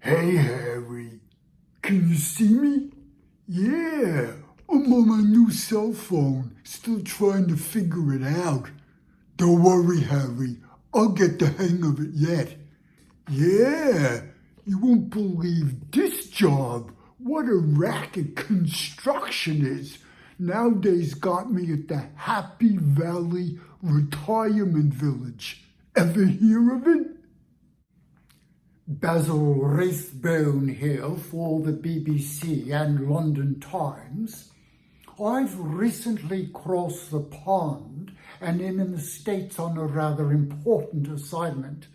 Hey, Harry. Can you see me? Yeah, I'm on my new cell phone, still trying to figure it out. Don't worry, Harry. I'll get the hang of it yet. Yeah, you won't believe this job. What a racket construction is. Nowadays got me at the Happy Valley Retirement Village. Ever hear of it? Basil Wraithbone here for the BBC and London Times. I've recently crossed the pond and am in the States on a rather important assignment,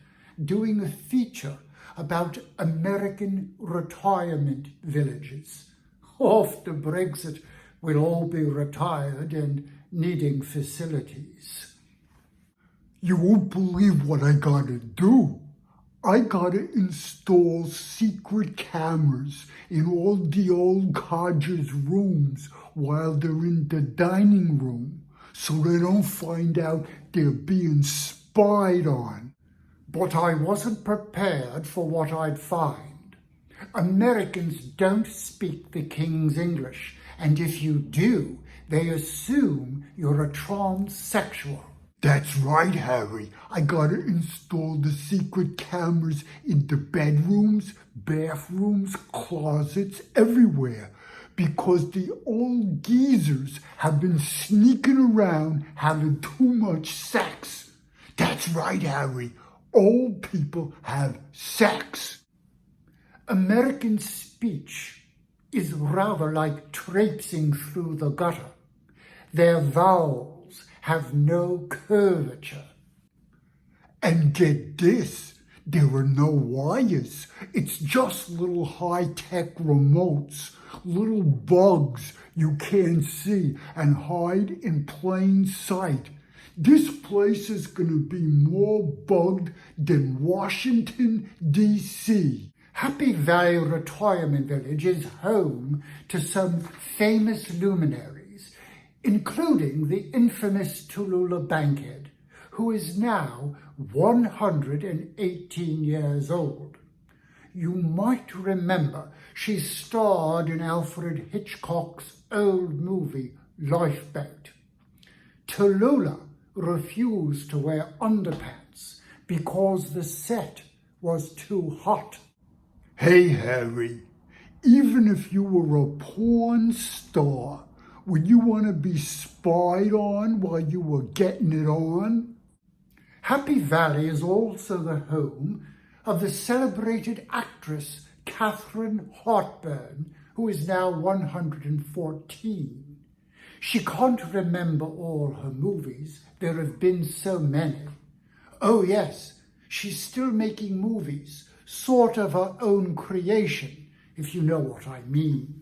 doing a feature about American retirement villages. After Brexit, we'll all be retired and needing facilities. You won't believe what I gotta do. I gotta install secret cameras in all the old codgers' rooms while they're in the dining room so they don't find out they're being spied on. But I wasn't prepared for what I'd find. Americans don't speak the King's English, and if you do, they assume you're a transsexual. That's right, Harry. I gotta install the secret cameras in the bedrooms, bathrooms, closets, everywhere, because the old geezers have been sneaking around having too much sex. That's right, Harry. Old people have sex. American speech is rather like traipsing through the gutter. Their vowels have no curvature. And get this, there are no wires. It's just little high-tech remotes, little bugs you can't see and hide in plain sight. This place is gonna be more bugged than Washington, D.C. Happy Valley Retirement Village is home to some famous luminaries, including the infamous Tallulah Bankhead, who is now 118 years old. You might remember she starred in Alfred Hitchcock's old movie, Lifeboat. Tallulah refused to wear underpants because the set was too hot. Hey, Harry, even if you were a porn star, would you want to be spied on while you were getting it on? Happy Valley is also the home of the celebrated actress Katherine Heartburn, who is now 114. She can't remember all her movies. There have been so many. Oh yes, she's still making movies, sort of her own creation, if you know what I mean.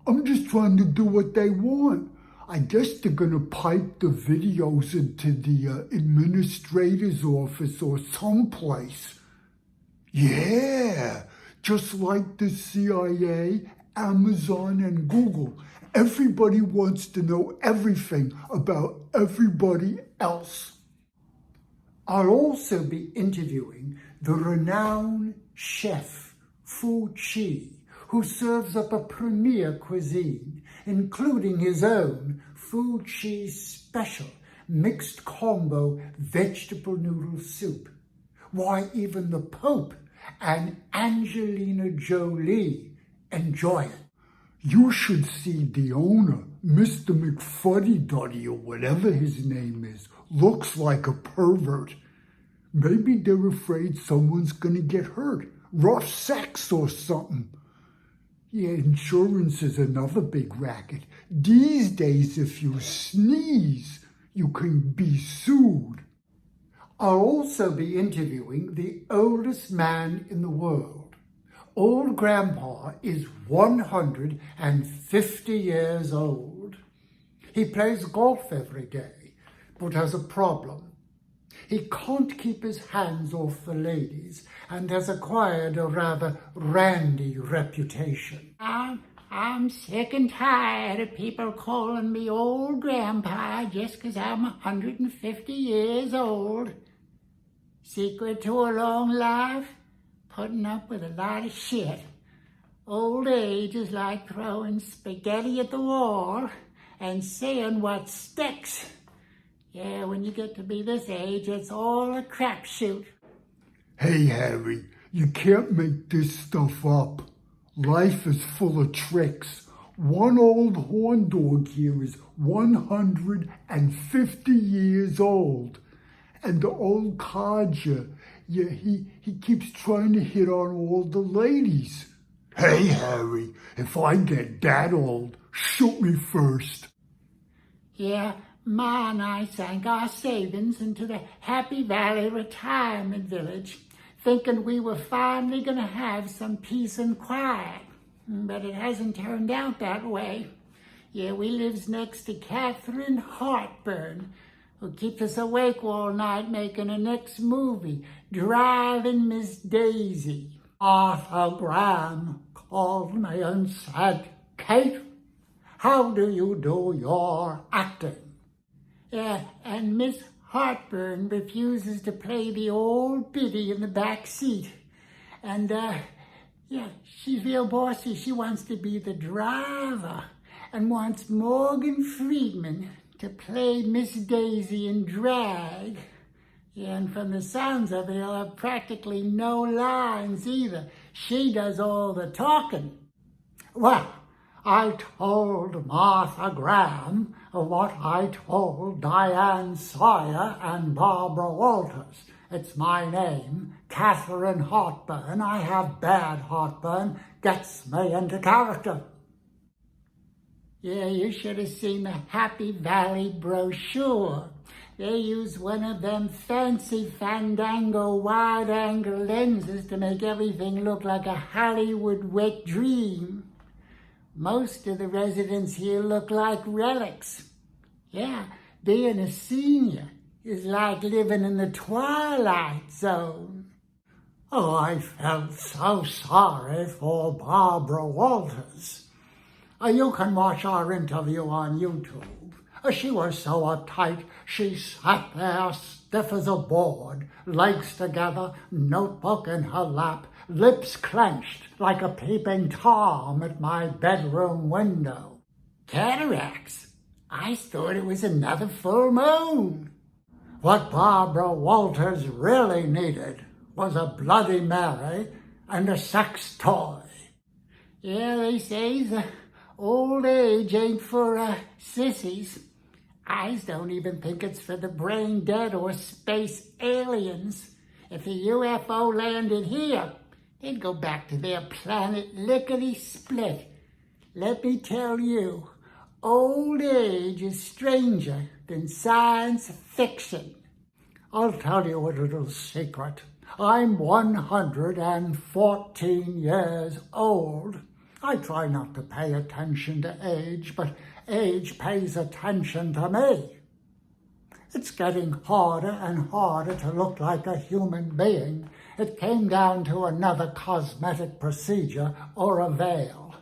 I'm just trying to do what they want. I guess they're gonna pipe the videos into the administrator's office or someplace. Yeah, just like the CIA, Amazon, and Google. Everybody wants to know everything about everybody else. I'll also be interviewing the renowned chef Foo Chi, who serves up a premier cuisine, including his own Foo Chi special mixed combo vegetable noodle soup. Why, even the Pope and Angelina Jolie enjoy it. You should see the owner, Mr. McFuddy-Duddy or whatever his name is. Looks like a pervert. Maybe they're afraid someone's gonna get hurt. Rough sex or something. Yeah, insurance is another big racket. These days, if you sneeze, you can be sued. I'll also be interviewing the oldest man in the world. Ole Grandpa is 150 years old. He plays golf every day, but has a problem. He can't keep his hands off the ladies and has acquired a rather randy reputation. I'm sick and tired of people calling me Old Grandpa just 'cause I'm 150 years old. Secret to a long life? putting up with a lot of shit. Old age is like throwing spaghetti at the wall and seeing what sticks. Yeah, when you get to be this age, it's all a crapshoot. Hey, Harry, you can't make this stuff up. Life is full of tricks. One old horn dog here is 150 years old. And the old codger, yeah, he keeps trying to hit on all the ladies. Hey, Harry, if I get that old, shoot me first. Yeah, Ma and I sank our savings into the Happy Valley Retirement Village, thinking we were finally going to have some peace and quiet. But it hasn't turned out that way. Yeah, we lives next to Katherine Heartburn, who keeps us awake all night making her next movie, Driving Miss Daisy. Arthur Graham called me and said, "Kate, how do you do your acting?" Yeah, and Miss Heartburn refuses to play the old biddy in the back seat. And, yeah, she's real bossy. She wants to be the driver and wants Morgan Freeman to play Miss Daisy in drag. Yeah, and from the sounds of it, he'll have practically no lines either. She does all the talking. Well, I told Martha Graham what I told Diane Sawyer and Barbara Walters. It's my name, Katherine Heartburn. I have bad heartburn. Gets me into character. Yeah, you should have seen the Happy Valley brochure. They use one of them fancy Fandango wide-angle lenses to make everything look like a Hollywood wet dream. Most of the residents here look like relics. Yeah, being a senior is like living in the Twilight Zone. Oh, I felt so sorry for Barbara Walters. You can watch our interview on YouTube. She was so uptight, she sat there stiff as a board, legs together, notebook in her lap, lips clenched like a peeping Tom at my bedroom window. Cataracts? I thought it was another full moon. What Barbara Walters really needed was a Bloody Mary and a sex toy. Yeah, they say the old age ain't for sissies. I don't even think it's for the brain dead or space aliens. If a UFO landed here, they'd go back to their planet lickety-split. Let me tell you, old age is stranger than science fiction. I'll tell you a little secret. I'm 114 years old. I try not to pay attention to age, but age pays attention to me. It's getting harder and harder to look like a human being. It came down to another cosmetic procedure or a veil.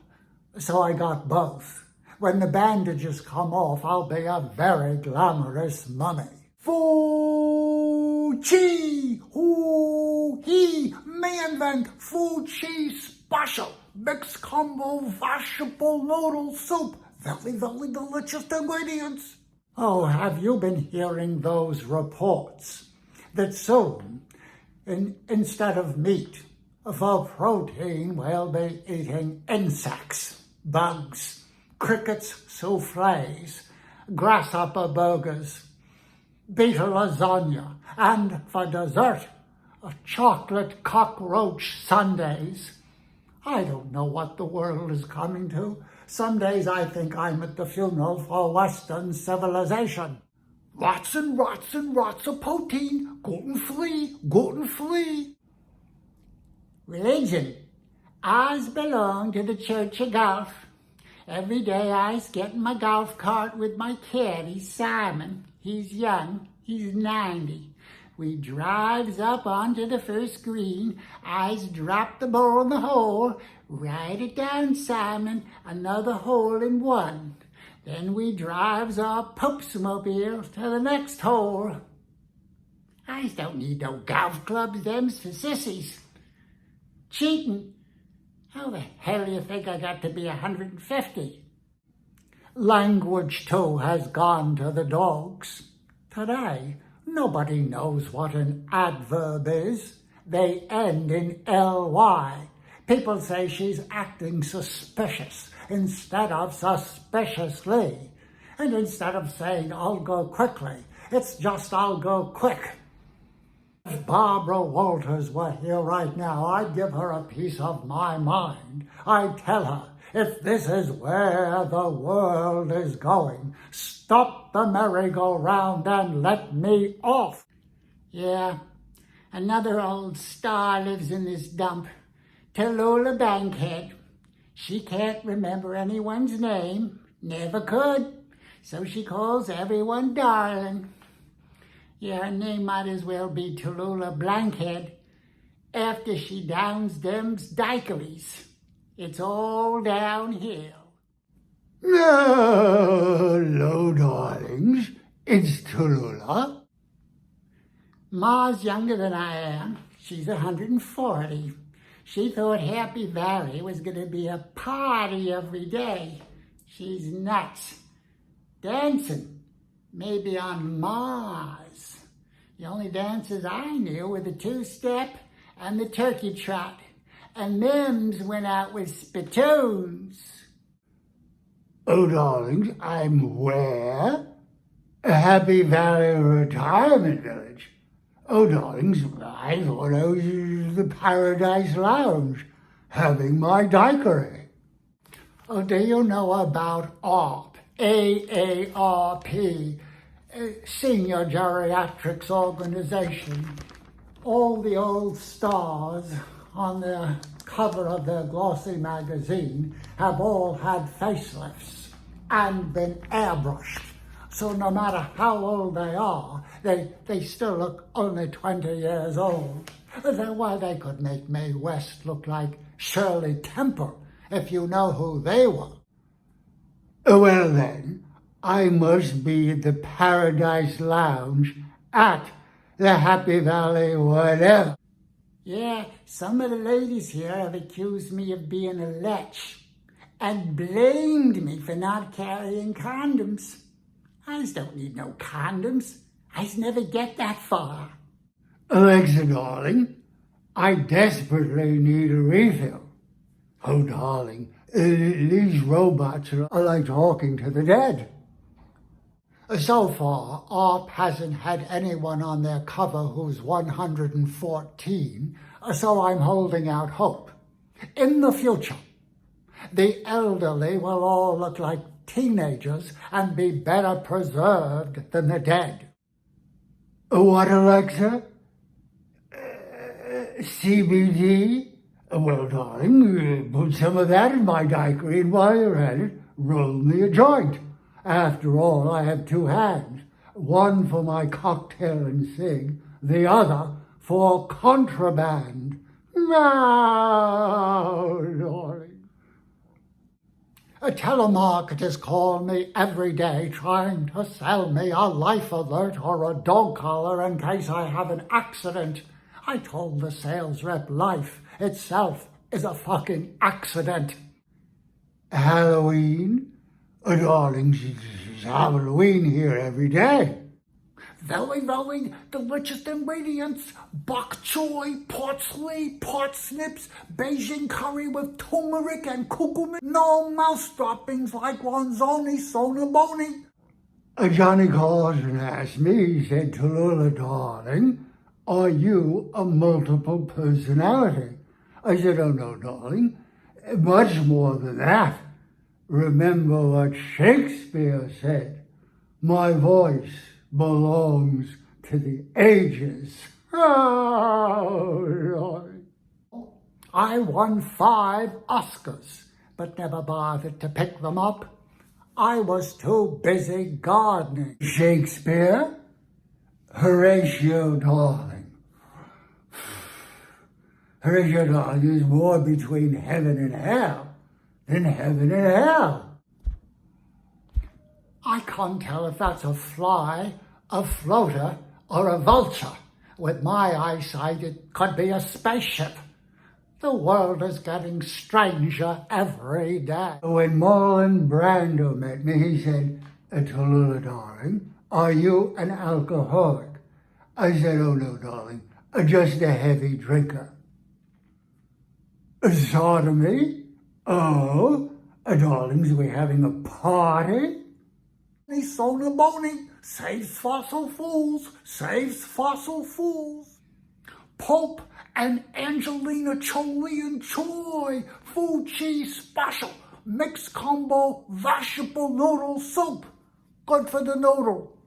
So I got both. When the bandages come off, I'll be a very glamorous mummy. Foo Chi! Hoo-hee! Me invent Foo Chi special. Mixed combo vegetable noodle soup. Very, very delicious ingredients. Oh, have you been hearing those reports that soon, instead of meat, for protein, we'll be eating insects, bugs, crickets, soufflés, grasshopper burgers, beetle lasagna, and for dessert, chocolate cockroach sundaes. I don't know what the world is coming to. Some days I think I'm at the funeral for Western civilization. Lots and lots and lots of protein, gluten-free. Religion. Ours belong to the Church of Golf. Every day I's get in my golf cart with my caddy, Simon. He's young. He's 90. We drives up onto the first green. I's drop the ball in the hole. Write it down, Simon. Another hole in one. Then we drives our Popesmobile to the next hole. I's don't need no golf clubs. Them's for sissies. Cheating? How the hell do you think I got to be 150? Language, too, has gone to the dogs. Today, nobody knows what an adverb is. They end in ly. People say she's acting suspicious instead of suspiciously. And instead of saying, I'll go quickly, it's just, I'll go quick. If Barbara Walters were here right now, I'd give her a piece of my mind. I'd tell her, if this is where the world is going, stop the merry-go-round and let me off. Yeah, another old star lives in this dump. Tallulah Bankhead. She can't remember anyone's name, never could, so she calls everyone darling. Yeah, her name might as well be Tallulah Bankhead after she downs them daiquiris. It's all downhill. Hello, darlings. It's Tallulah. Ma's younger than I am. She's 140. She thought Happy Valley was going to be a party every day. She's nuts. Dancing, maybe on Mars. The only dances I knew were the two-step and the turkey trot. And Mims went out with spittoons. Oh, darlings, I'm where? Happy Valley Retirement Village. Oh, darlings, I thought I was at the Paradise Lounge having my daiquiri. Oh, do you know about AARP? AARP, Senior Geriatrics Organization. All the old stars on the cover of their glossy magazine have all had facelifts and been airbrushed. So no matter how old they are, they still look only 20 years old. That's why they could make Mae West look like Shirley Temple, if you know who they were. Well then, I must be at the Paradise Lounge at the Happy Valley whatever. Yeah, some of the ladies here have accused me of being a lech and blamed me for not carrying condoms. I just don't need no condoms. I just never get that far. Alexa, darling, I desperately need a refill. Oh, darling, these robots are like talking to the dead. So far, AARP hasn't had anyone on their cover who's 114, so I'm holding out hope. In the future, the elderly will all look like teenagers and be better preserved than the dead. What, Alexa? CBD? Well, darling, put some of that in my daiquiri, and while you're at it, roll me a joint. After all, I have two hands, one for my cocktail and cig, the other for contraband. Now, darling. Telemarketers call me every day trying to sell me a life alert or a dog collar in case I have an accident. I told the sales rep life itself is a fucking accident. Halloween? Oh, darling, it's Halloween here every day. Very, very delicious ingredients. Bok choy, parsley, parsnips, Beijing curry with turmeric and curcumin. No mouse droppings like Ronzoni Sonaboni. Johnny calls and asked me, he said, Tallulah, darling, are you a multiple personality? I said, oh no, darling, much more than that. Remember what Shakespeare said, my voice belongs to the ages. Oh, Lord. I won 5 Oscars, but never bothered to pick them up. I was too busy gardening. Shakespeare? Horatio, darling. Horatio, darling, there's more between heaven and hell than heaven and hell. I can't tell if that's a fly, a floater, or a vulture. With my eyesight, it could be a spaceship. The world is getting stranger every day. When Marlon Brando met me, he said, "Tallulah, darling, are you an alcoholic?" I said, "Oh, no, darling, just a heavy drinker." Sodomy? Oh, darlings, we're having a party? Soda Boney saves fossil fools, saves fossil fools. Pope and Angelina Jolie and Choi, Foo Chi special, mixed combo vegetable noodle soup. Good for the noodle.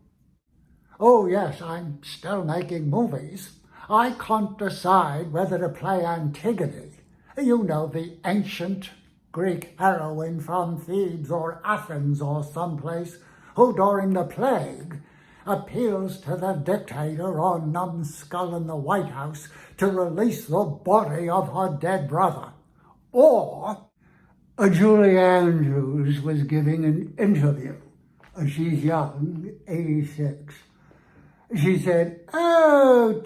Oh yes, I'm still making movies. I can't decide whether to play Antigone. You know, the ancient Greek heroine from Thebes or Athens or someplace who during the plague appeals to the dictator on numbskull in the White House to release the body of her dead brother. Or Julie Andrews was giving an interview. She's young, 86. She said, "Oh,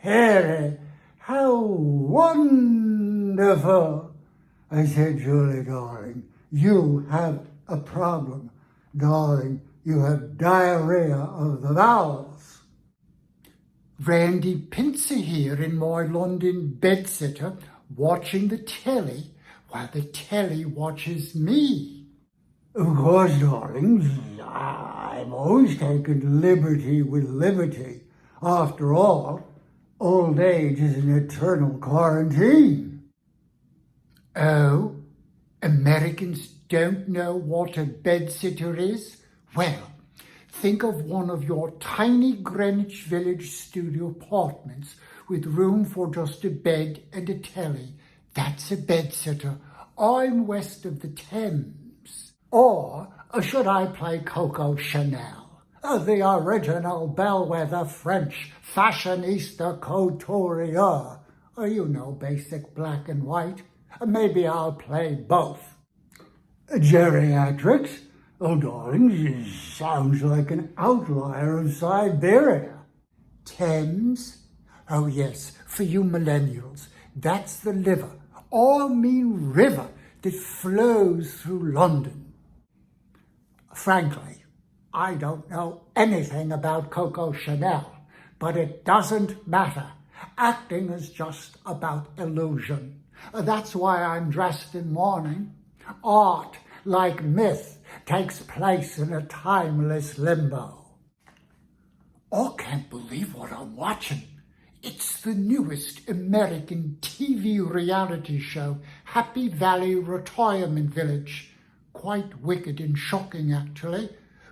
Terry, how wonderful." I said, "Julie, darling, you have a problem. Darling, you have diarrhea of the bowels." Randy PIncer here in my London bedsitter, watching the telly while the telly watches me. Of course, darlings, I've always taken liberty with liberty. After all, old age is an eternal quarantine. Oh, Americans don't know what a bedsitter is? Well, think of one of your tiny Greenwich Village studio apartments with room for just a bed and a telly. That's a bedsitter. I'm west of the Thames. Or should I play Coco Chanel, the original bellwether French fashionista couturier? You know, basic black and white. Maybe I'll play both. Geriatrics? Oh, darling, it sounds like an outlier of Siberia. Thames? Oh, yes, for you millennials. That's the liver, or mean river, that flows through London. Frankly, I don't know anything about Coco Chanel, but it doesn't matter. Acting is just about illusion. That's why I'm dressed in mourning. Art, like myth, takes place in a timeless limbo. I can't believe what I'm watching. It's the newest American TV reality show, Happy Valley Retirement Village. Quite wicked and shocking, actually.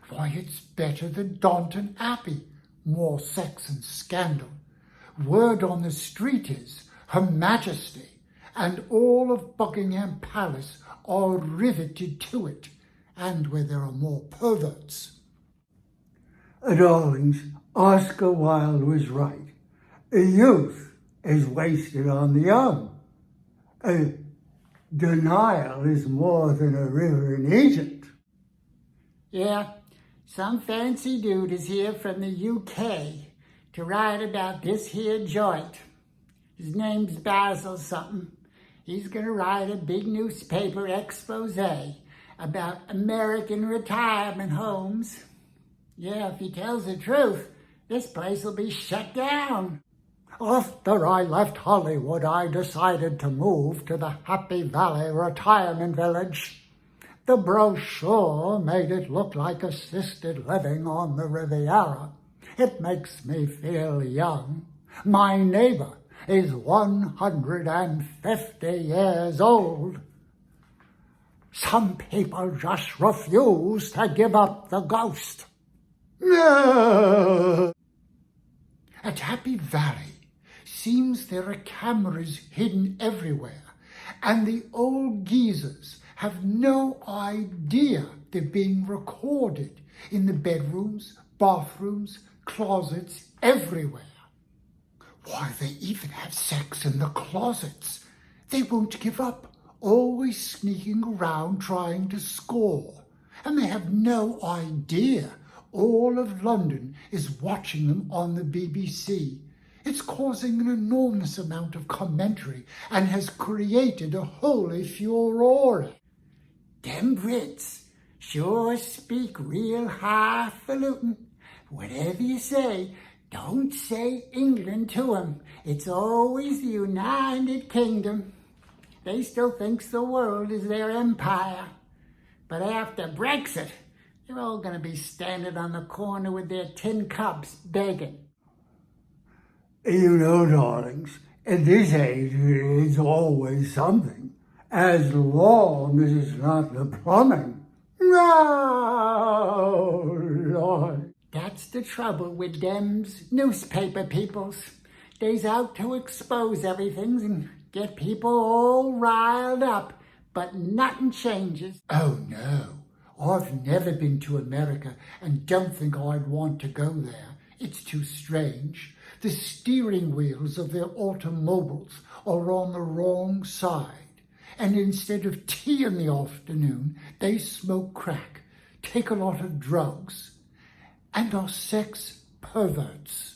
Why, it's better than Downton Abbey. More sex and scandal. Word on the street is Her Majesty and all of Buckingham Palace are riveted to it, and where there are more perverts. Darlings, Oscar Wilde was right. Youth is wasted on the young. Denial is more than a river in Egypt. Yeah, some fancy dude is here from the UK to write about this here joint. His name's Basil something. He's going to write a big newspaper expose about American retirement homes. Yeah, if he tells the truth, this place will be shut down. After I left Hollywood, I decided to move to the Happy Valley Retirement Village. The brochure made it look like assisted living on the Riviera. It makes me feel young. My neighbor is 150 years old. Some people just refuse to give up the ghost. No. At Happy Valley, seems there are cameras hidden everywhere, and the old geezers have no idea they're being recorded in the bedrooms, bathrooms, closets, everywhere. Why, they even have sex in the closets. They won't give up, always sneaking around trying to score. And they have no idea all of London is watching them on the BBC. It's causing an enormous amount of commentary and has created a holy furore. Them Brits sure speak real highfalutin. Whatever you say, don't say England to 'em. It's always the United Kingdom. They still thinks the world is their empire. But after Brexit, they're all going to be standing on the corner with their tin cups begging. You know, darlings, in this age, it's always something, as long as it's not the plumbing. No, Lord. That's the trouble with them's newspaper peoples. They's out to expose everything and get people all riled up, but nothing changes. Oh, no. I've never been to America and don't think I'd want to go there. It's too strange. The steering wheels of their automobiles are on the wrong side. And instead of tea in the afternoon, they smoke crack, take a lot of drugs, and are sex perverts.